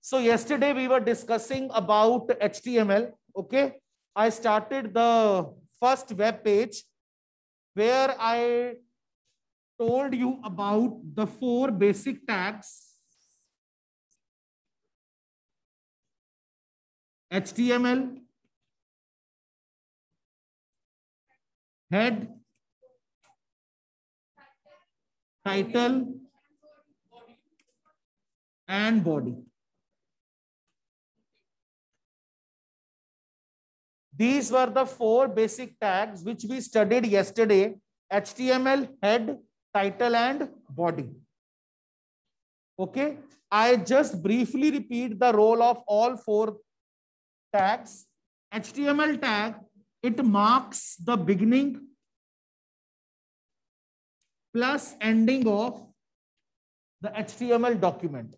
So yesterday we were discussing about HTML. Okay, I started the first web page where I told you about the 4 basic tags: HTML, head, title, and body. These were the 4 basic tags which we studied yesterday: HTML, head, title, and body. Okay, I just briefly repeat the role of all 4 tags. HTML tag, it marks the beginning plus ending of the HTML document.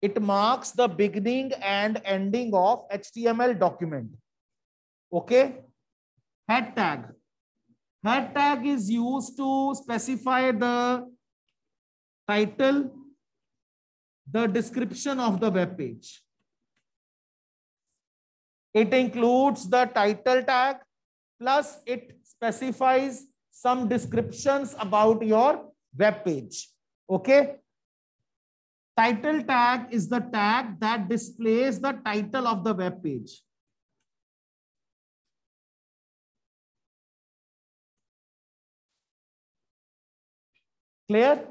It marks the beginning and ending of HTML document. Okay. Head tag. Head tag is used to specify the title, the description of the web page. It includes the title tag, plus it specifies some descriptions about your web page. Okay. Title tag is the tag that displays the title of the web page. Clear?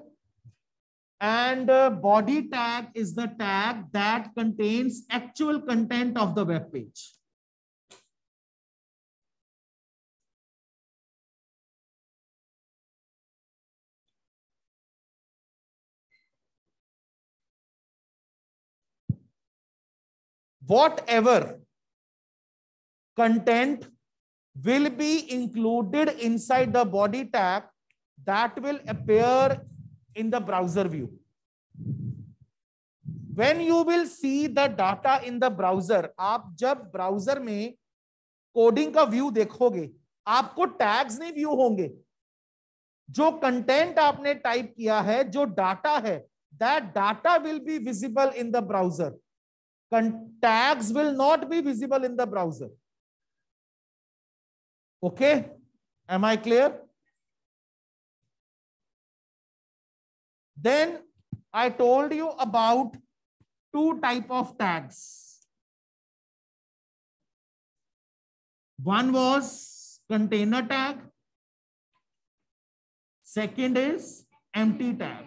And body tag is the tag that contains actual content of the web page. Whatever content will be included inside the body tag, that will appear in the browser view. When you will see the data in the browser, आप जब browser में coding का view देखोगे, आपको tags नहीं view होंगे. जो content आपने टाइप किया है, जो डाटा है, that data will be visible in the browser. Tags will not be visible in the browser. Okay, am I clear? Then I told you about 2 types of tags. One was container tag. Second is empty tag.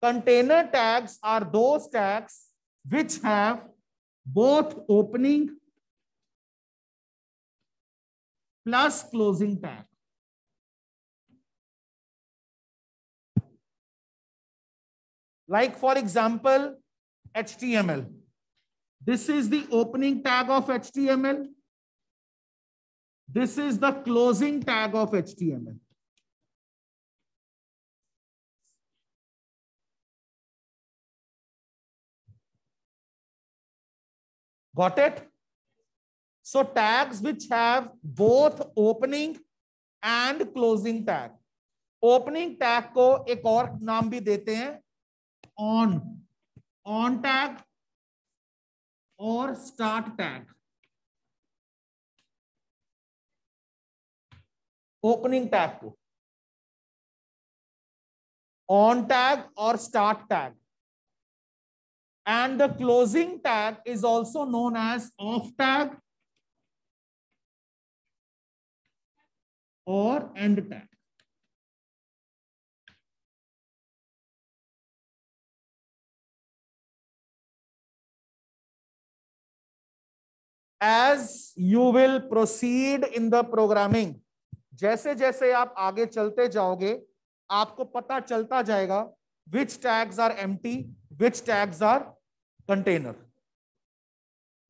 Container tags are those tags which have both opening plus closing tag. Like for example, HTML. This is the opening tag of HTML. This is the closing tag of HTML. Got it? So tags which have both opening and closing tag. Opening tag को एक और नाम भी देते हैं, on tag और start tag. Opening tag को on tag or start tag. And the closing tag is also known as off tag or end tag. As you will proceed in the programming, जैसे जैसे आप आगे चलते जाओगे, आपको पता चलता जाएगा which tags are empty, which tags are container.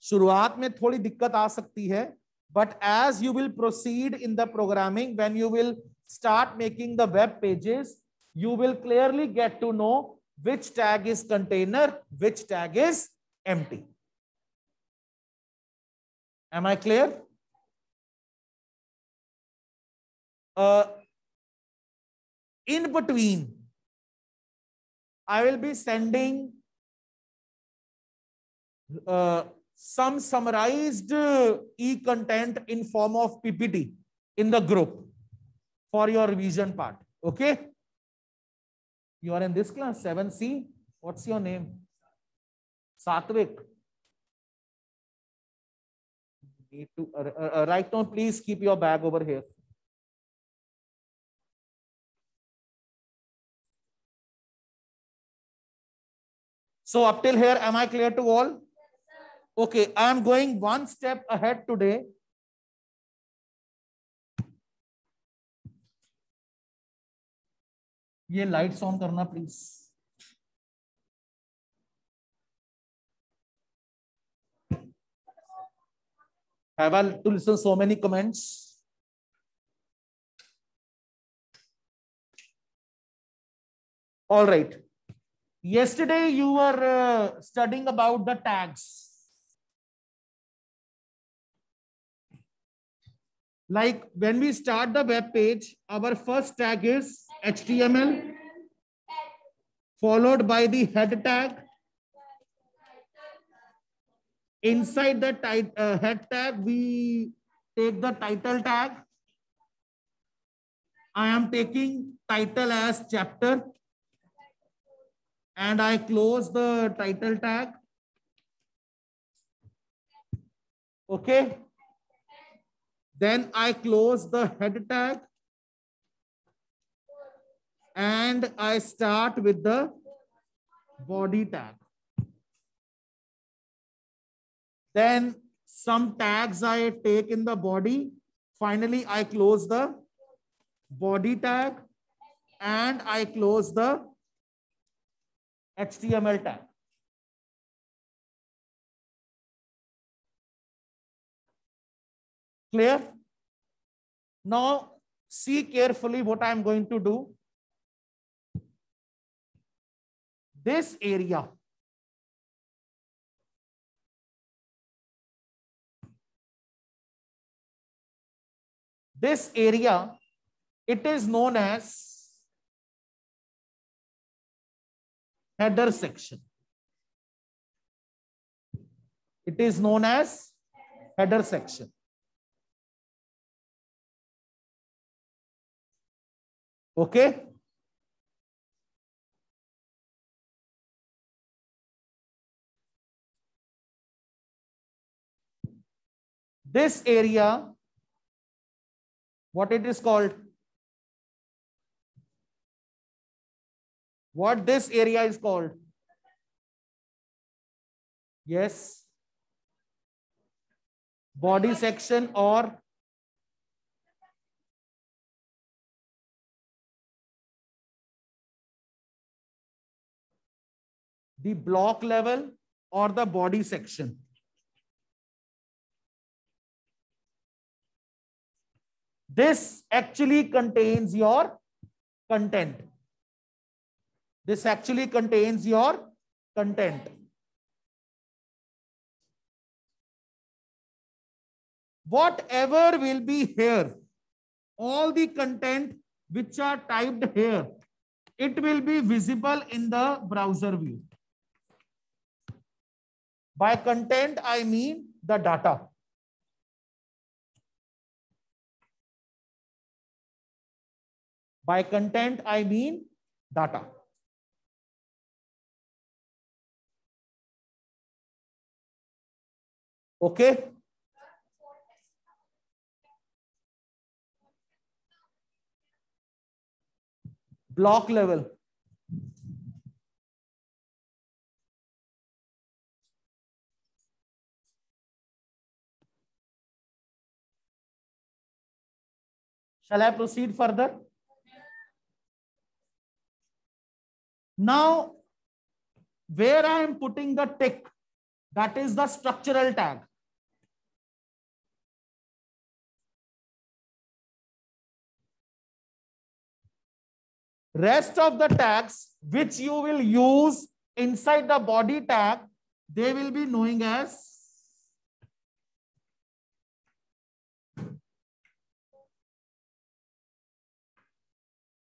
शुरुआत में थोड़ी दिक्कत आ सकती है, but as you will proceed in the programming, when you will start making the web pages, you will clearly get to know which tag is container, which tag is empty. Am I clear? In between, I will be sending some summarized e-content in form of PPT in the group for your revision part. Okay? You are in this class, 7C. What's your name? Satvik. Need to right now, please keep your bag over here. So up till here, am I clear to all? Okay, I am going one step ahead today. ये lights on करना please. Have I to listen so many comments? All right. Yesterday you were studying about the tags. Like when we start the web page, our first tag is HTML, followed by the head tag. Inside the head tag, we take the title tag. I am taking title as chapter. And I close the title tag. Okay. Then I close the head tag. And I start with the body tag. Then some tags I take in the body. Finally, I close the body tag and I close the HTML tag. Clear? Now, see carefully what I am going to do. This area. This area, it is known as header section. It is known as header section. Okay. This area, what it is called? What this area is called? Yes. Body section or the block level or the body section. This actually contains your content. This actually contains your content. Whatever will be here, all the content which are typed here, it will be visible in the browser view. By content, I mean the data. By content, I mean data. Okay. Block level. Shall I proceed further? Now, where I am putting the tick, that is the structural tag. Rest of the tags which you will use inside the body tag, they will be known as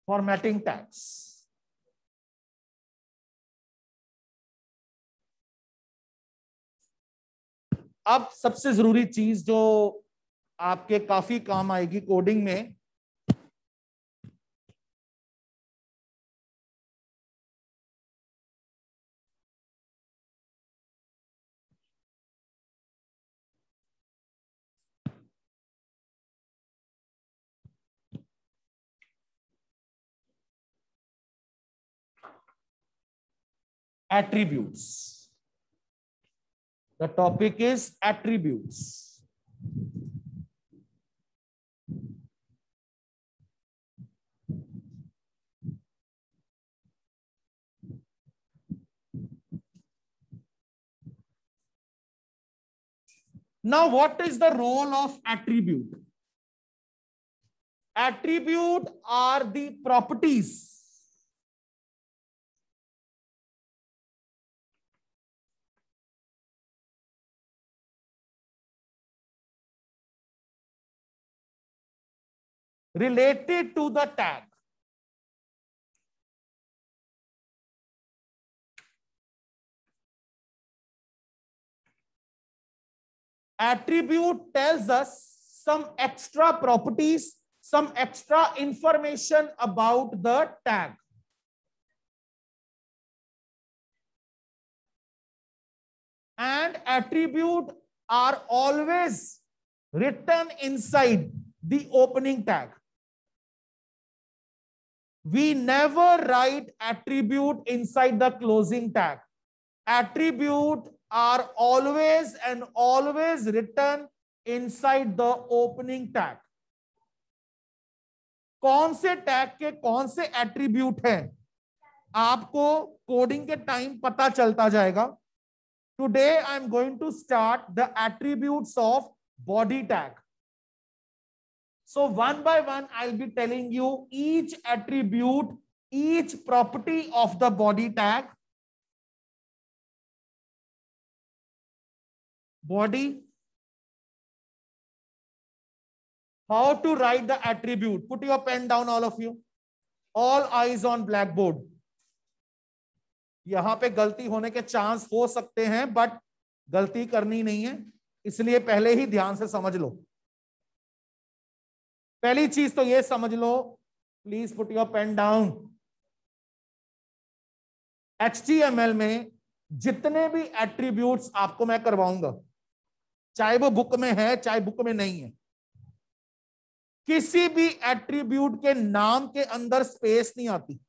formatting tags. अब सबसे जरूरी चीज जो आपके काफी काम आएगी coding में, attributes. The topic is attributes. Now, what is the role of attribute? Attribute are the properties related to the tag. Attribute tells us some extra properties, some extra information about the tag. And attribute are always written inside the opening tag. We never write attribute inside the closing tag. Attribute are always and always written inside the opening tag. कौन से tag के कौन से attribute हैं आपको coding के time पता चलता जाएगा. Today I am going to start the attributes of body tag. So one by one I'll be telling you each attribute, each property of the body tag. Body. How to write the attribute? Put your pen down, all of you. All eyes on blackboard. यहां पे गलती होने के chance हो सकते हैं, but गलती करनी नहीं है, इसलिए पहले ही ध्यान से समझ लो. पहली चीज तो ये समझ लो, please put your pen down. HTML में जितने भी एट्रीब्यूट्स आपको मैं करवाऊंगा, चाहे वो बुक में है चाहे बुक में नहीं है, किसी भी एट्रीब्यूट के नाम के अंदर स्पेस नहीं आती.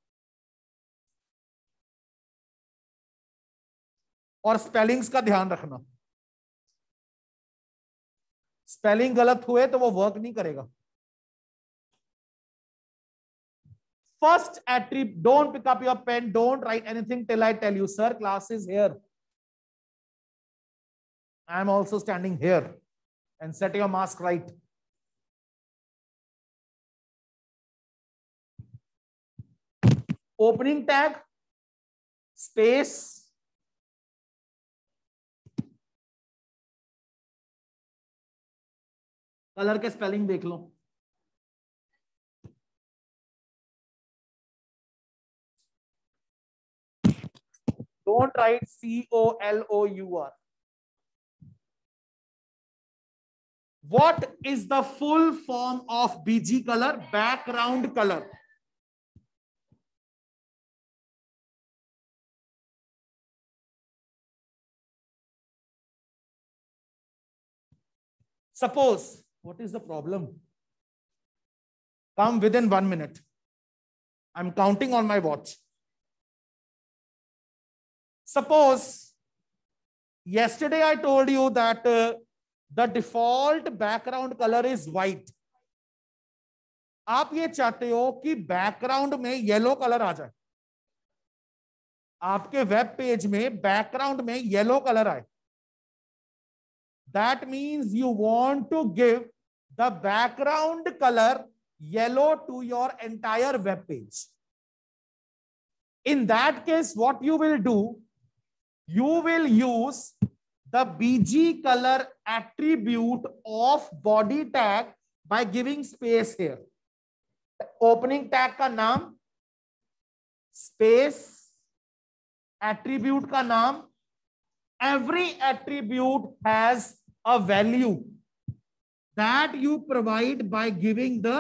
और स्पेलिंग्स का ध्यान रखना, स्पेलिंग गलत हुए तो वो वर्क नहीं करेगा. First attribute, don't pick up your pen, don't write anything till I tell you, sir, class is here. I am also standing here, and set your mask right. Opening tag, space, colour के spelling देख लो. Don't write COLOUR. What is the full form of BG color? Background color. Suppose, what is the problem? Come within 1 minute. I'm counting on my watch. Suppose yesterday I told you that the default background color is white. आप ये चाहते हो कि background में yellow colour आ जाए, आपके web page में background में येलो कलर आए. That means you want to give the background color yellow to your entire web page. In that case, what you will do, you will use the BG color attribute of body tag by giving space here. Opening tag का नाम, space, attribute का नाम. Every attribute has a value that you provide by giving the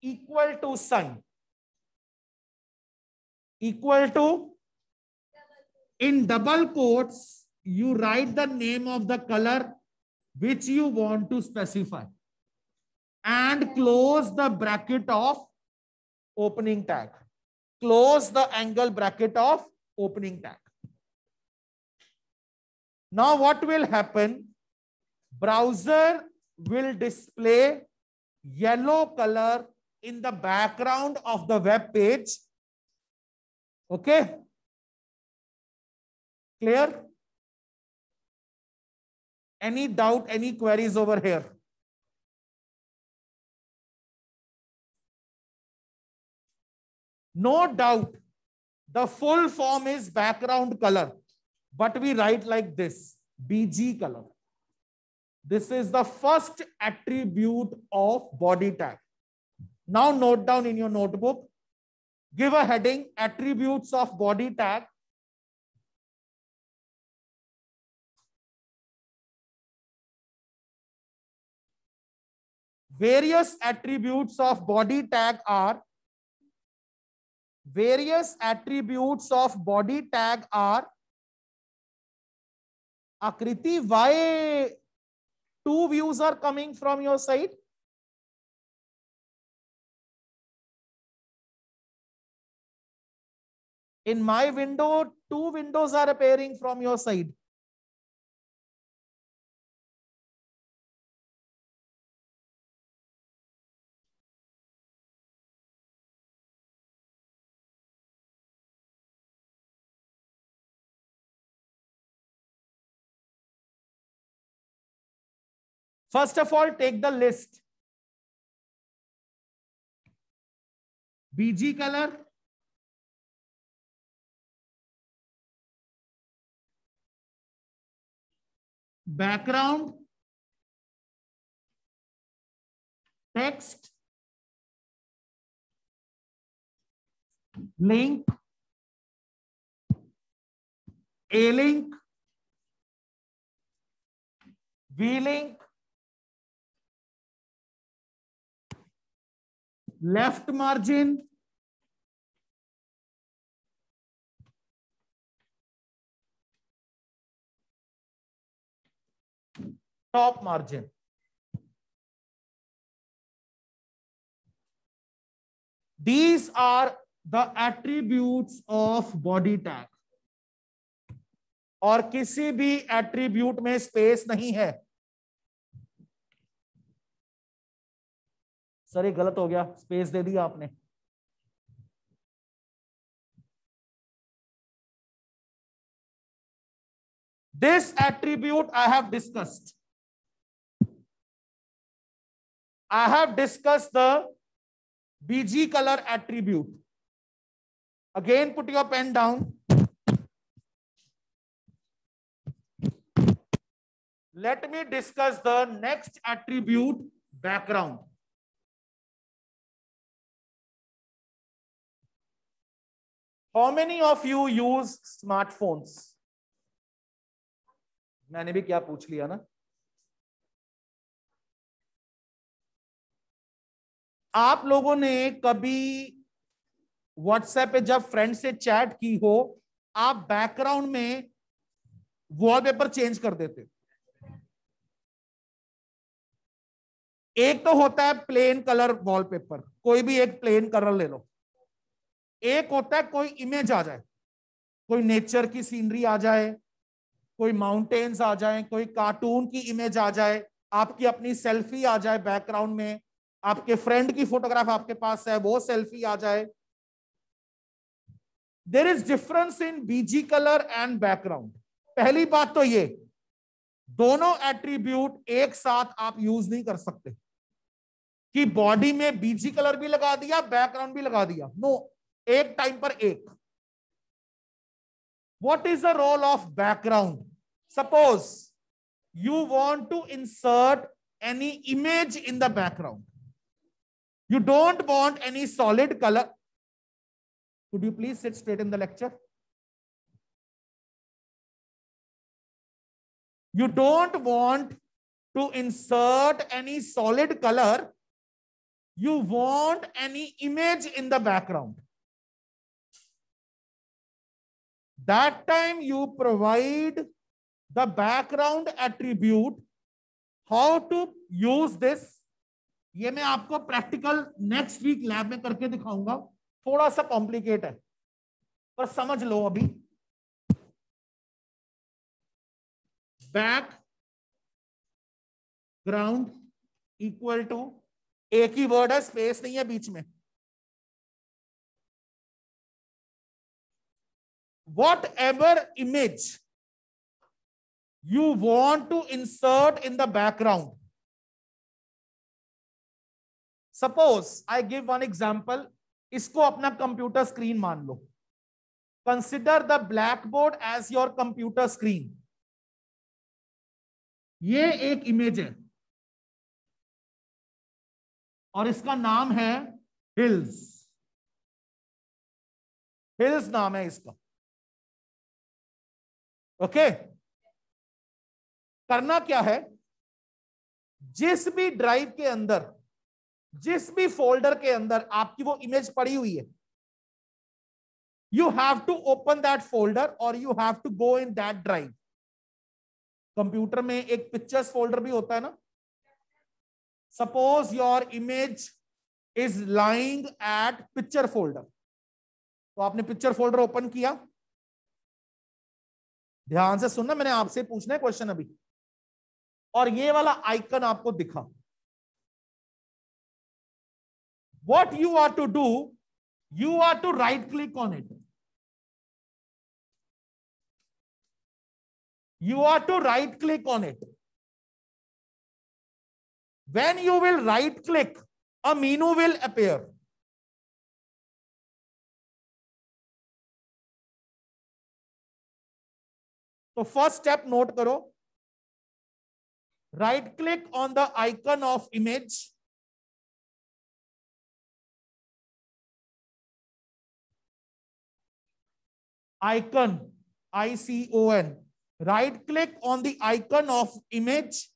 equal to sign. Equal to, in double quotes, you write the name of the color which you want to specify and close the bracket of opening tag. Close the angle bracket of opening tag. Now what will happen? Browser will display yellow color in the background of the web page. Okay? Clear? Any doubt, any queries over here? No doubt. The full form is background color, but we write like this, BG color. This is the first attribute of body tag. Now note down in your notebook, give a heading, attributes of body tag. Various attributes of body tag are, Akriti, why two views are coming from your side? In my window, two windows are appearing from your side. First of all, take the list. BG color, background, text, link, A-link, V-link, left margin, top margin. These are the attributes of body tag. और किसी भी attribute में space नहीं है. Sir ये गलत हो गया, स्पेस दे दिया आपने. This attribute I have discussed. I have discussed the BG color attribute. Again, put your pen down. Let me discuss the next attribute, background. How many of you use smartphones? मैंने भी क्या पूछ लिया ना. आप लोगों ने कभी व्हाट्सएप पे जब फ्रेंड से चैट की हो, आप बैकग्राउंड में वॉलपेपर चेंज कर देते. एक तो होता है प्लेन कलर वॉलपेपर, कोई भी एक प्लेन कलर ले लो. एक होता है कोई इमेज आ जाए, कोई नेचर की सीनरी आ जाए, कोई माउंटेन्स आ जाए, कोई कार्टून की इमेज आ जाए, आपकी अपनी सेल्फी आ जाए बैकग्राउंड में, आपके फ्रेंड की फोटोग्राफ आपके पास है, वो सेल्फी आ जाए. There is difference in BG colour and background. पहली बात तो ये, दोनों एट्रीब्यूट एक साथ आप यूज नहीं कर सकते कि बॉडी में बीजी कलर भी लगा दिया, बैकग्राउंड भी लगा दिया. नो, एक टाइम पर एक. What is the role of background? Suppose you want to insert any image in the background. You don't want any solid color. Could you please sit straight in the lecture? You don't want to insert any solid color. You want any image in the background. That time you provide the background attribute. How to use this? ये मैं आपको practical next week lab में करके दिखाऊंगा. थोड़ा सा complicate है पर समझ लो अभी. बैक ग्राउंड इक्वल टू, एक ही वर्ड है, स्पेस नहीं है बीच में. Whatever image you want to insert in the background. Suppose I give one example. इसको अपना कंप्यूटर स्क्रीन मान लो. Consider the blackboard as your computer screen. ये एक इमेज है और इसका नाम है हिल्स. हिल्स नाम है इसका. ओके करना क्या है? जिस भी ड्राइव के अंदर, जिस भी फोल्डर के अंदर आपकी वो इमेज पड़ी हुई है, you have to open that folder और you have to go in that drive. Computer में एक पिक्चर्स फोल्डर भी होता है ना. Suppose your image is lying at picture folder. तो आपने पिक्चर फोल्डर ओपन किया. ध्यान से सुनना, मैंने आपसे पूछना है क्वेश्चन अभी. और ये वाला आइकन आपको दिखा. What you are to do, you are to right click on it. You are to right click on it. When you will right click, a menu will appear. So first step note करो. Right click on the icon of image. Icon, ICON. Right click on the icon of image.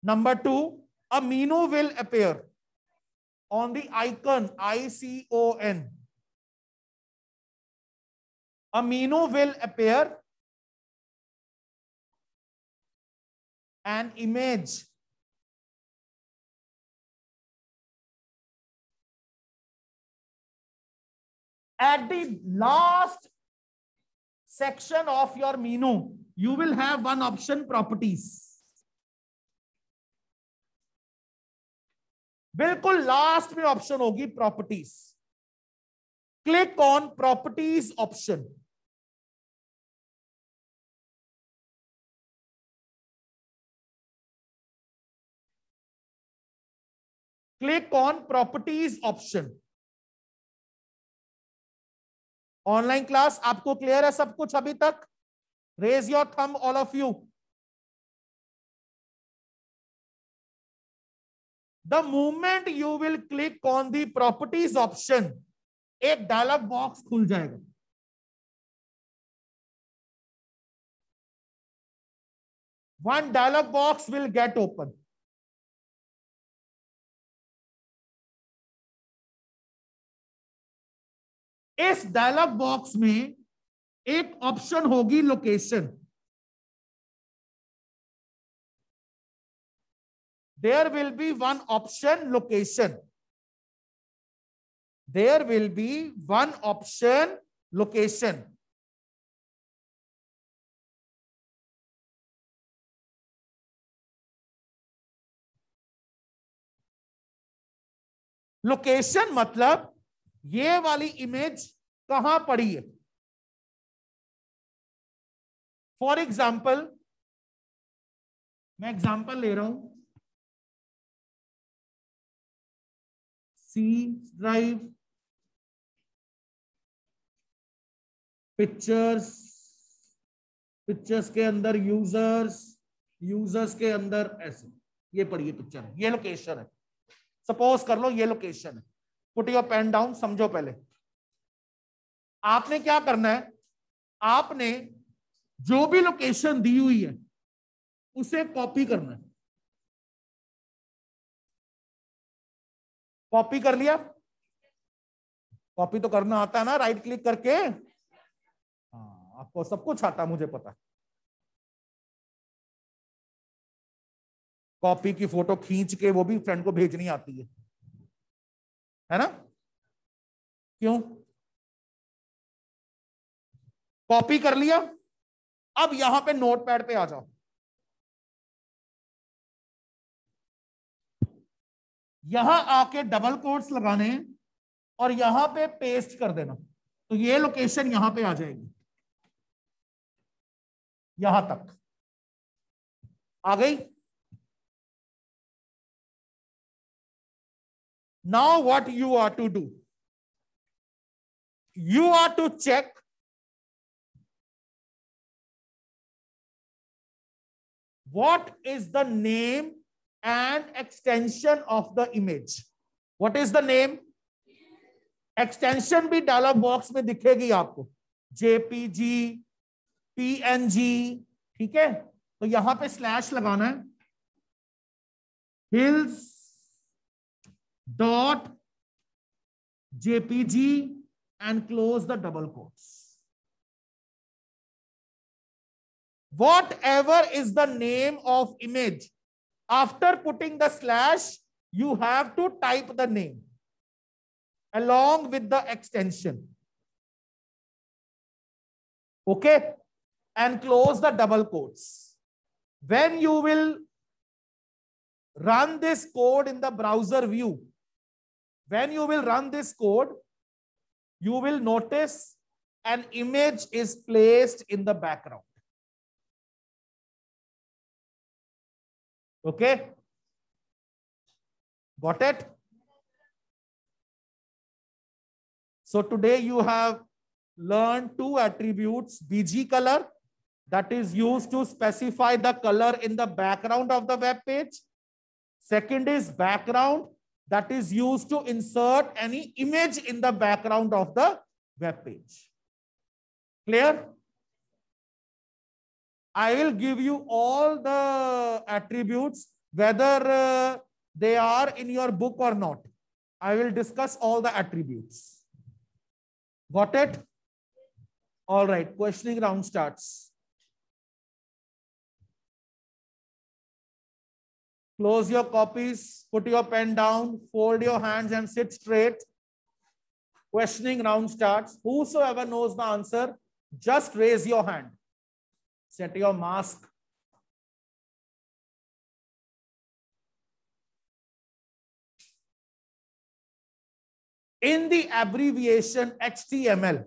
Number 2, a menu will appear on the icon ICON. A menu will appear. An image. At the last section of your menu, you will have one option, properties. बिल्कुल last में option होगी properties. Click on properties option. Click on properties option. Online class आपको clear है सब कुछ अभी तक? Raise your thumb all of you. The moment you will click on the properties option, एक डायलॉग बॉक्स खुल जाएगा. One dialog box will get open. इस डायलॉग बॉक्स में एक ऑप्शन होगी location. There will be one option, location. There will be one option, location. Location मतलब ये वाली इमेज कहां पड़ी है. फॉर एग्जाम्पल, मैं एग्जाम्पल ले रहा हूं. C ड्राइव, पिक्चर्स, पिक्चर्स के अंदर यूजर्स, यूजर्स के अंदर ऐसे. ये पढ़िए पिक्चर, ये लोकेशन है, सपोज कर लो ये लोकेशन है। पुट योर पेन डाउन, समझो पहले आपने क्या करना है, आपने जो भी लोकेशन दी हुई है उसे कॉपी करना है। कॉपी कर लिया? कॉपी तो करना आता है ना, राइट क्लिक करके। हाँ, आपको सब कुछ आता है, मुझे पता। कॉपी की फोटो खींच के वो भी फ्रेंड को भेजनी आती है ना? क्यों? कॉपी कर लिया, अब यहां पे नोटपैड पे आ जाओ, यहां आके डबल कोट्स लगाने हैं और यहां पे पेस्ट कर देना, तो ये लोकेशन यहां पे आ जाएगी, यहां तक आ गई। Now what you are to do, you are to check what is the name and extension of the image. What is the name? Extension भी डायलॉग बॉक्स में दिखेगी आपको, जेपीजी, पीएनजी, ठीक है? तो यहां पे स्लैश लगाना है, hills dot jpg and close the double quotes. Whatever is the name of image, after putting the slash, you have to type the name along with the extension. Okay? And close the double quotes. When you will run this code in the browser view, when you will run this code, you will notice an image is placed in the background. Okay? Got it? So today you have learned two attributes, BG color, that is used to specify the color in the background of the web page. Second is background, that is used to insert any image in the background of the web page. Clear? I will give you all the attributes, whether they are in your book or not. I will discuss all the attributes. Got it? All right, questioning round starts. Close your copies, put your pen down, fold your hands and sit straight. Questioning round starts. Whosoever knows the answer, just raise your hand. Set your mask. In the abbreviation HTML,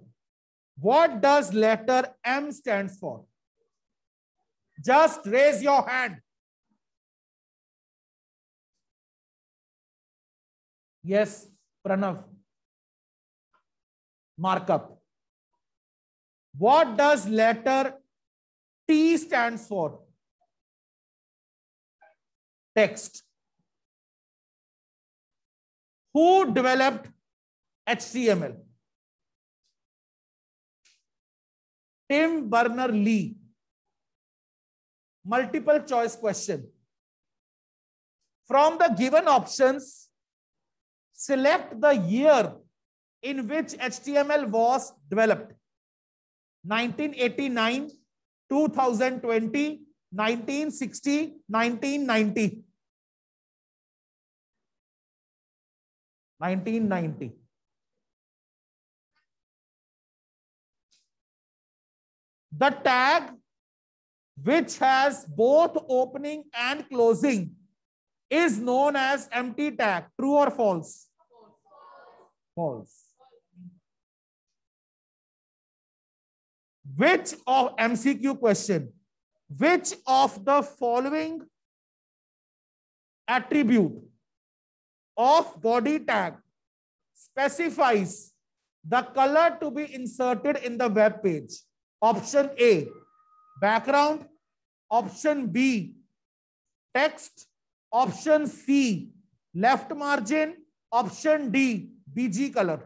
what does letter M stands for? Just raise your hand. Yes, Pranav. Markup. What does letter T stands for? Text. Who developed HTML? Tim Berners-Lee. Multiple choice question. From the given options, select the year in which HTML was developed. 1989, 2020, 1960, 1990. 1990. The tag which has both opening and closing is known as empty tag. True or false? False. Which of MCQ question? Which of the following attribute of body tag specifies the color to be inserted in the web page? Option A, background. Option B, text. Option C left margin, option D BG colour,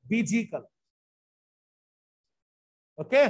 BG colour. Okay